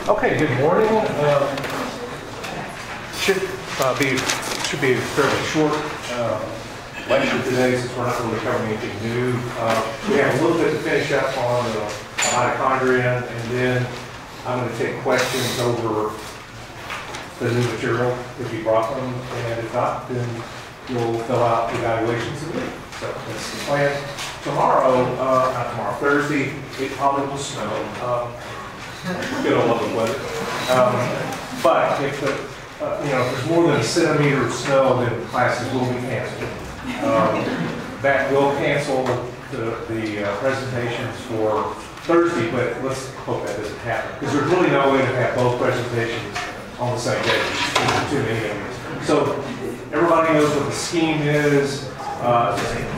Okay, good morning. Should be a fairly short lecture today since we're not really covering anything new. We have a little bit to finish up on the mitochondria, and then I'm going to take questions over the new material if you brought them, and if not, then you'll fill out the evaluations and leave. So that's the plan. Thursday, it probably will snow. Good old lovely weather. But if if there's more than a centimeter of snow, then classes will be canceled. That will cancel the presentations for Thursday, but let's hope that doesn't happen, because there's really no way to have both presentations on the same day. There's too many of them. So everybody knows what the scheme is.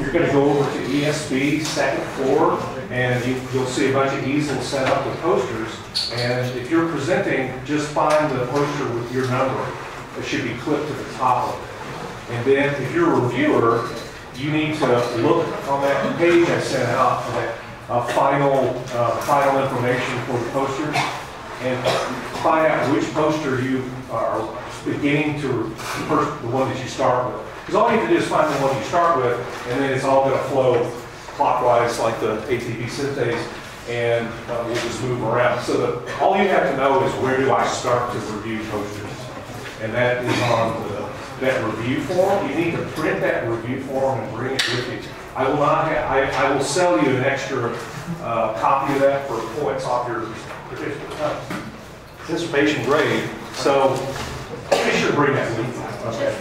You're going to go over to ESB, second floor, and you'll see a bunch of easels set up with posters. And if you're presenting, just find the poster with your number. It should be clipped to the top of it. And then if you're a reviewer, you need to look on that page I sent out for that final information for the posters, and find out which poster you are beginning to, the one that you start with. Because all you have to do is find the one you start with, and then it's all going to flow clockwise like the ATP synthase, and we'll just move around. So all you have to know is, where do I start to review posters? And that is on that review form. You need to print that review form and bring it with you. I will sell you an extra copy of that for points off your participation grade. So be sure to bring that with you. Okay.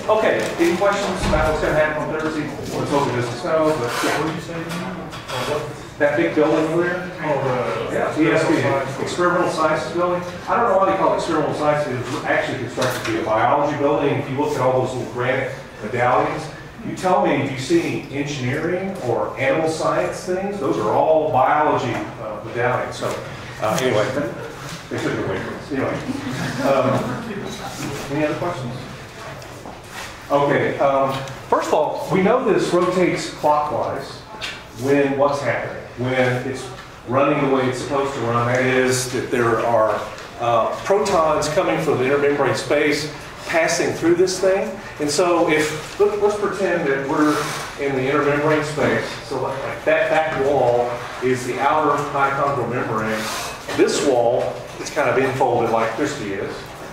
Okay, any questions about what's going to happen on Thursday? Let's hope it doesn't snow. But yeah. What did you say? That big building over there? Oh, yeah, ESB, Experimental Sciences Building. I don't know why they call it Experimental Sciences. It was actually constructed to be a biology building. If you look at all those little granite medallions, you tell me if you see any engineering or animal science things. Those are all biology medallions. So anyway, they took it away from us. Anyway, any other questions? Okay, first of all, we know this rotates clockwise when what's happening? When it's running the way it's supposed to run. That is, that there are protons coming from the intermembrane space passing through this thing. And so if, let's pretend that we're in the intermembrane space. So like that back wall is the outer mitochondrial membrane. This wall is kind of infolded like Christy is.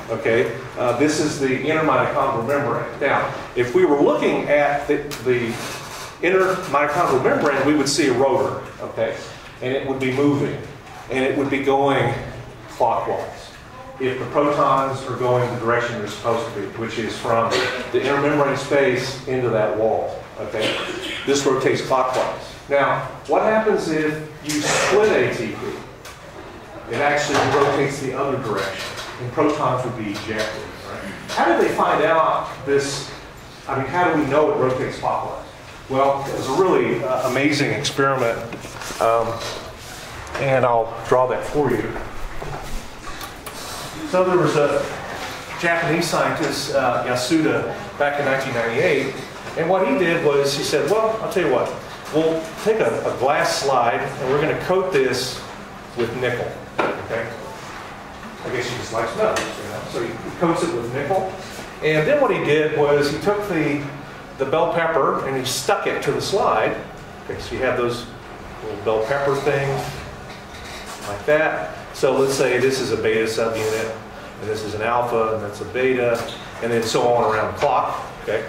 Okay, this is the inner mitochondrial membrane. Now, if we were looking at the inner mitochondrial membrane, we would see a rotor, okay, and it would be moving, and it would be going clockwise. If the protons are going the direction they're supposed to be, which is from the inner membrane space into that wall, okay, this rotates clockwise. Now, what happens if you split ATP? It actually rotates the other direction, and protons would be ejected, right? How did they find out this? I mean, how do we know it rotates clockwise? Well, it was a really amazing experiment, and I'll draw that for you. So there was a Japanese scientist, Yasuda, back in 1998, and what he did was he said, well, I'll tell you what, we'll take a glass slide, and we're going to coat this with nickel. Okay? I guess he just likes metals, you know? So he coats it with nickel. And then what he did was he took the bell pepper and he stuck it to the slide. Okay, so you have those little bell pepper things like that. So let's say this is a beta subunit, and this is an alpha, and that's a beta, and then so on around the clock. Okay?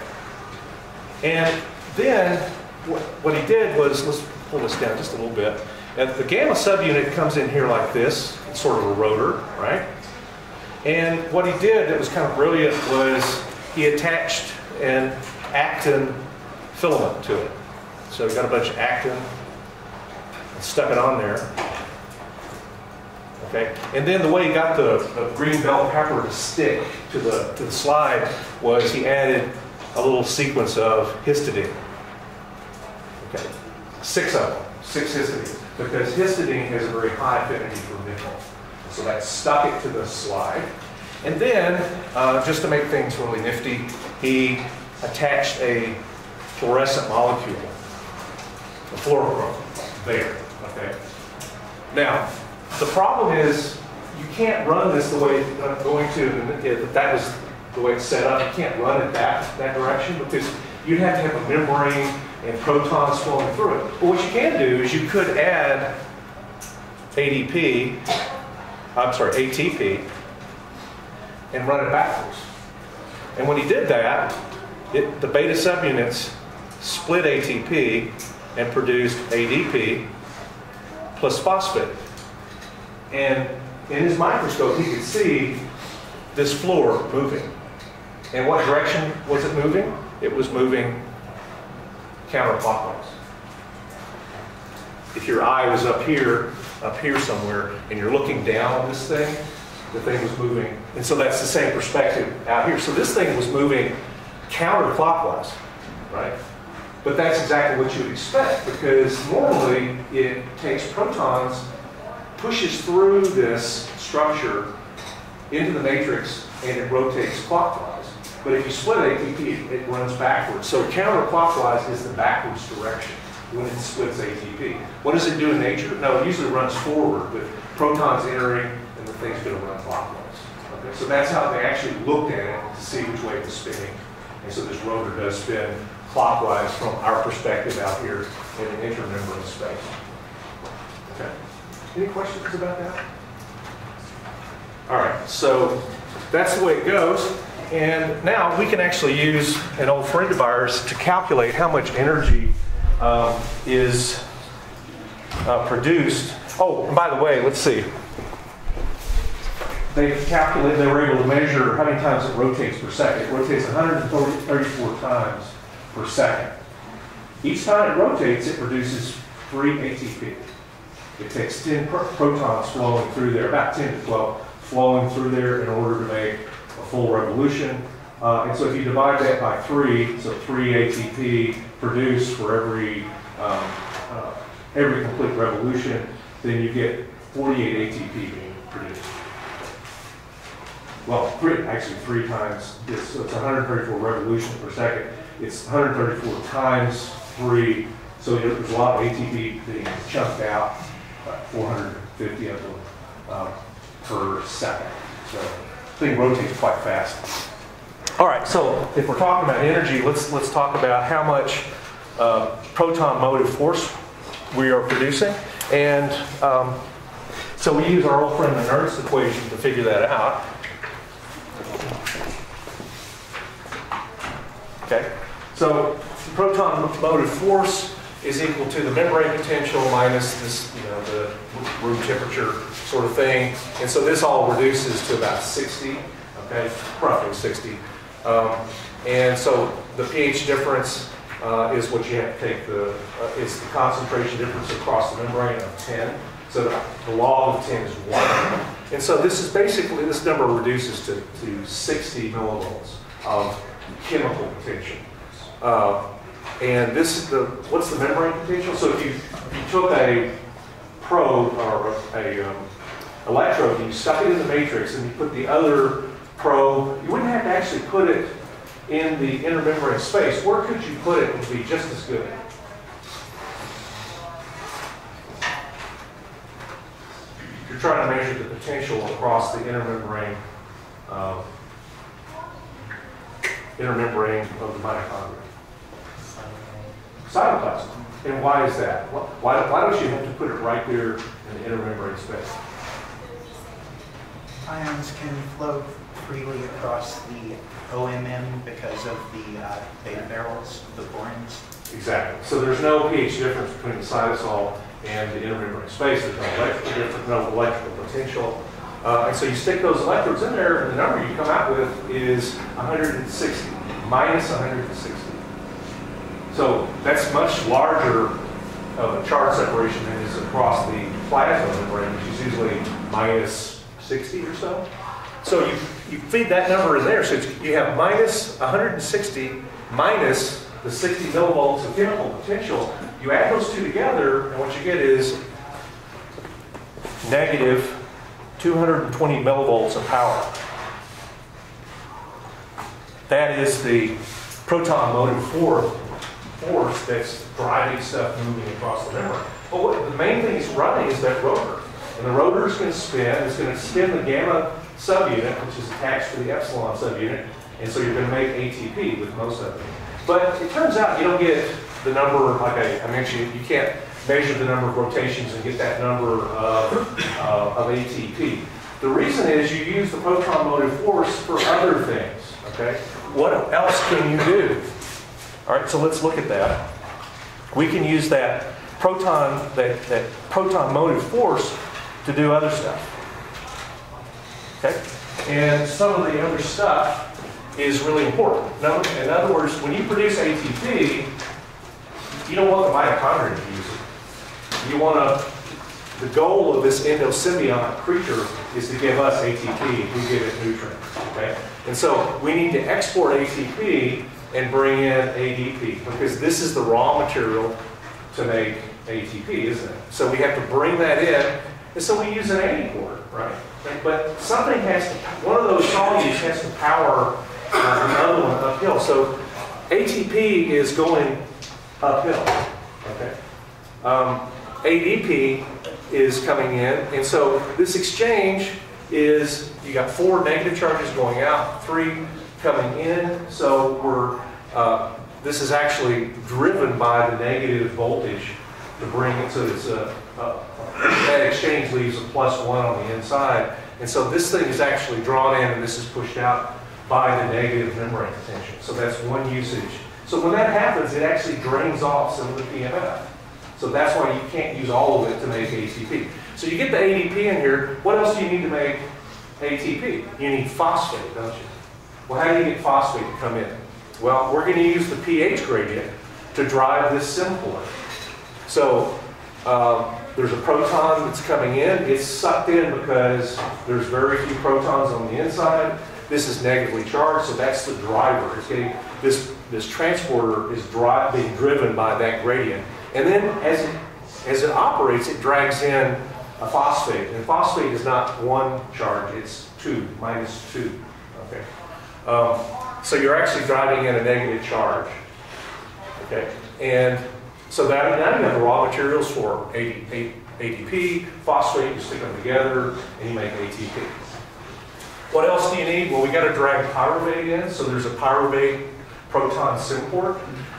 And then what he did was, let's pull this down just a little bit. And the gamma subunit comes in here like this. It's sort of a rotor, right? And what he did that was kind of brilliant was he attached an actin filament to it. So he got a bunch of actin and stuck it on there. Okay? And then the way he got the green bell pepper to stick to the slide was he added a little sequence of histidine. Okay? 6 of them. 6 histidines. Because histidine has a very high affinity for nickel. So that stuck it to the slide. And then, just to make things really nifty, he attached a fluorescent molecule, the fluorochrome, there. Okay. Now, The problem is you can't run this the way I'm going to, if that was the way it's set up. You can't run it that direction because you'd have to have a membrane and protons flowing through it. But what you can do is you could add ATP, and run it backwards. And when he did that, the beta subunits split ATP and produced ADP plus phosphate. And in his microscope, he could see this fluor moving. And what direction was it moving? It was moving counterclockwise. If your eye was up here somewhere, and you're looking down on this thing, the thing was moving. And so that's the same perspective out here. So this thing was moving counterclockwise, right? But that's exactly what you would expect, because normally it takes protons, pushes through this structure into the matrix, and it rotates clockwise. But if you split ATP, it runs backwards. So counterclockwise is the backwards direction when it splits ATP. What does it do in nature? No, it usually runs forward with protons entering, and the thing's going to run clockwise. Okay, so that's how they actually looked at it to see which way it was spinning. And so this rotor does spin clockwise from our perspective out here in an intermembrane space. Okay. Any questions about that? All right, so that's the way it goes. And now we can actually use an old friend of ours to calculate how much energy is produced. Oh, and by the way, let's see. They were able to measure how many times it rotates per second. It rotates 134 times per second. Each time it rotates, it produces 3 ATP. It takes 10 protons flowing through there, about 10 to 12 flowing through there in order to make a full revolution. And so if you divide that by 3, so 3 ATP produced for every complete revolution, then you get 48 ATP being produced. Well, actually 3 times this, so it's 134 revolutions per second. It's 134 times 3, so there's a lot of ATP being chunked out, 450 of them per second. So the thing rotates quite fast. All right, so if we're talking about energy, let's talk about how much proton motive force we are producing. And so we use our old friend the Nernst equation to figure that out. Okay, so proton motive force is equal to the membrane potential minus this, the room temperature sort of thing. And so this all reduces to about 60, okay, roughly 60. And so the pH difference is what you have to take it's the concentration difference across the membrane of 10. So the log of 10 is 1. And so this is basically, this number reduces to 60 millivolts of chemical potential. And this is what's the membrane potential? So if you took a probe or a electrode and you stuck it in the matrix and you put the other probe, you wouldn't have to actually put it in the intermembrane space. Where could you put it would be just as good? You're trying to measure the potential across the intermembrane of the mitochondria. Cytoplasm. And why is that? Why don't you have to put it right there in the intermembrane space? Ions can flow freely across the OMM because of the beta barrels, the borins. Exactly. So there's no pH difference between the cytosol and the intermembrane space. There's no electrical potential. And so you stick those electrodes in there, and the number you come out with is 160, minus 160. So that's much larger of a charge separation than is across the plasma membrane, which is usually minus 60 or so. So you feed that number in there, so you have minus 160 minus the 60 millivolts of chemical potential. You add those two together, and what you get is negative 220 millivolts of power. That is the proton motive force that's driving stuff moving across the membrane. But the main thing it's running is that rotor. And the rotor is going to spin. It's going to spin the gamma subunit, which is attached to the epsilon subunit. And so you're going to make ATP with most of it. But it turns out you don't get the number, like I mentioned, you can't measure the number of rotations and get that number of ATP. The reason is you use the proton motive force for other things, okay? What else can you do? All right, so let's look at that. We can use that proton motive force to do other stuff. Okay? And some of the other stuff is really important. In other words, when you produce ATP, you don't want the mitochondria to use it. You want to, the goal of this endosymbiont creature is to give us ATP, we give it nutrients. Okay? And so we need to export ATP and bring in ADP, because this is the raw material to make ATP, isn't it? So we have to bring that in, and so we use an antiport, right? But something has to, one of those solutes has to power another one uphill. So ATP is going uphill, okay? ADP is coming in, and so this exchange is, you got 4 negative charges going out, 3 coming in, so this is actually driven by the negative voltage to bring it, so it's that exchange leaves a +1 on the inside, and so this thing is actually drawn in and this is pushed out by the negative membrane potential. So that's one usage. So when that happens, it actually drains off some of the PMF. So that's why you can't use all of it to make ATP. So you get the ADP in here. What else do you need to make ATP? You need phosphate, don't you? Well, how do you get phosphate to come in? Well, we're going to use the pH gradient to drive this symport. So there's a proton that's coming in. It's sucked in because there's very few protons on the inside. This is negatively charged, so that's the driver. It's getting this transporter is being driven by that gradient. And then as it operates, it drags in a phosphate. And phosphate is not 1 charge, it's 2, -2. Okay. So you're actually driving in a negative charge. Okay. And so now you have the raw materials for ADP, phosphate, you stick them together, and you make ATP. What else do you need? Well, we got to drag pyruvate in, so there's a pyruvate proton symport.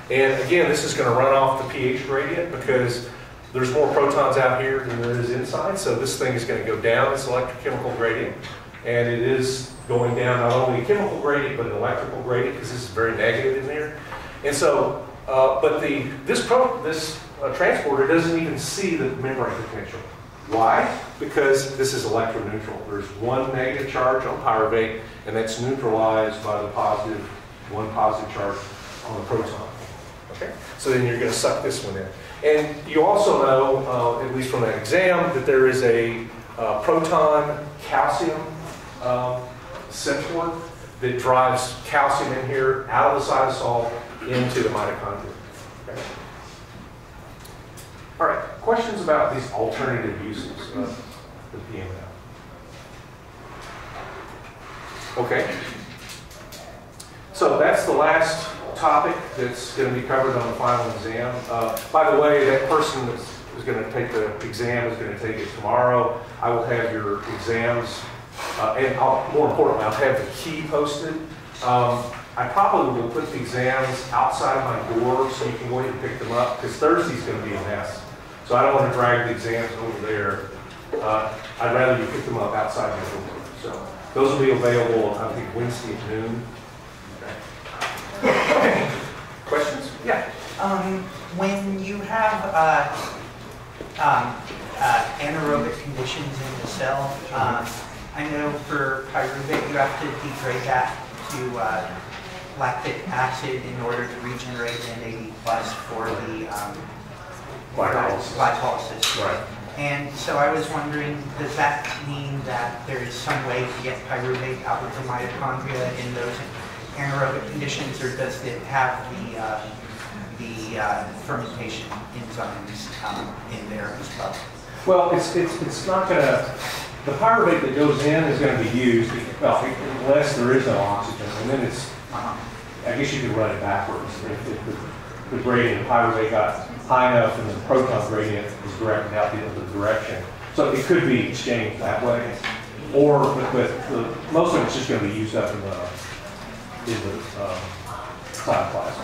And again, this is going to run off the pH gradient because there's more protons out here than there is inside, so this thing is going to go down this electrochemical gradient. And it is going down not only a chemical gradient, but an electrical gradient, because this is very negative in there. And so, but this transporter doesn't even see the membrane potential. Why? Because this is electroneutral. There's 1 negative charge on pyruvate, and that's neutralized by the one positive charge on the proton. Okay? So then you're going to suck this one in. And you also know, at least from that exam, that there is a proton calcium symport that drives calcium in here out of the cytosol into the mitochondria. Okay? All right, questions about these alternative uses of the PMF? Okay. So that's the last topic that's going to be covered on the final exam. By the way, that person that is going to take the exam is going to take it tomorrow. I will have your exams, and more importantly, I'll have the key posted. I probably will put the exams outside my door so you can go ahead and pick them up, because Thursday's going to be a mess. So I don't want to drag the exams over there. I'd rather you pick them up outside my door. So those will be available, I think, Wednesday at noon. Okay. Questions? Yeah. When you have anaerobic conditions in the cell, I know for pyruvate you have to degrade that to lactic acid in order to regenerate NAD+ for the glycolysis. Right. And so I was wondering, does that mean that there is some way to get pyruvate out of the mitochondria in those anaerobic conditions, or does it have the fermentation enzymes in there as well? Well, it's not going to, the pyruvate that goes in is going to be used, well, unless there is no oxygen, and then it's, I guess you could run it backwards. If the gradient of pyruvate got high enough and the proton gradient was directed out the other direction. So it could be exchanged that way, or most of it's just going to be used up in the cloud class.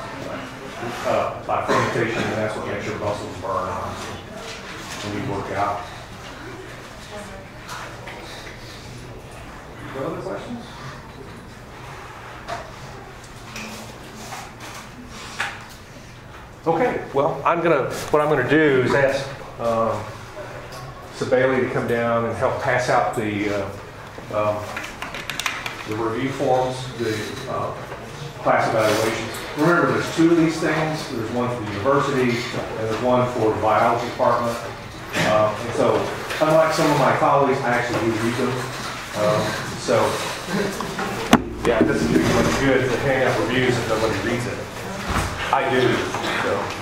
By fermentation, and that's what makes your mussels burn when you work out. No other questions? Okay, well, what I'm gonna do is ask Bailey to come down and help pass out the review forms, the class evaluations. Remember, there's 2 of these things. There's one for the university, and there's one for the biology department. And so, unlike some of my colleagues, I actually do read them. So, yeah, it doesn't do much good to hand out reviews if nobody reads it. I do, so.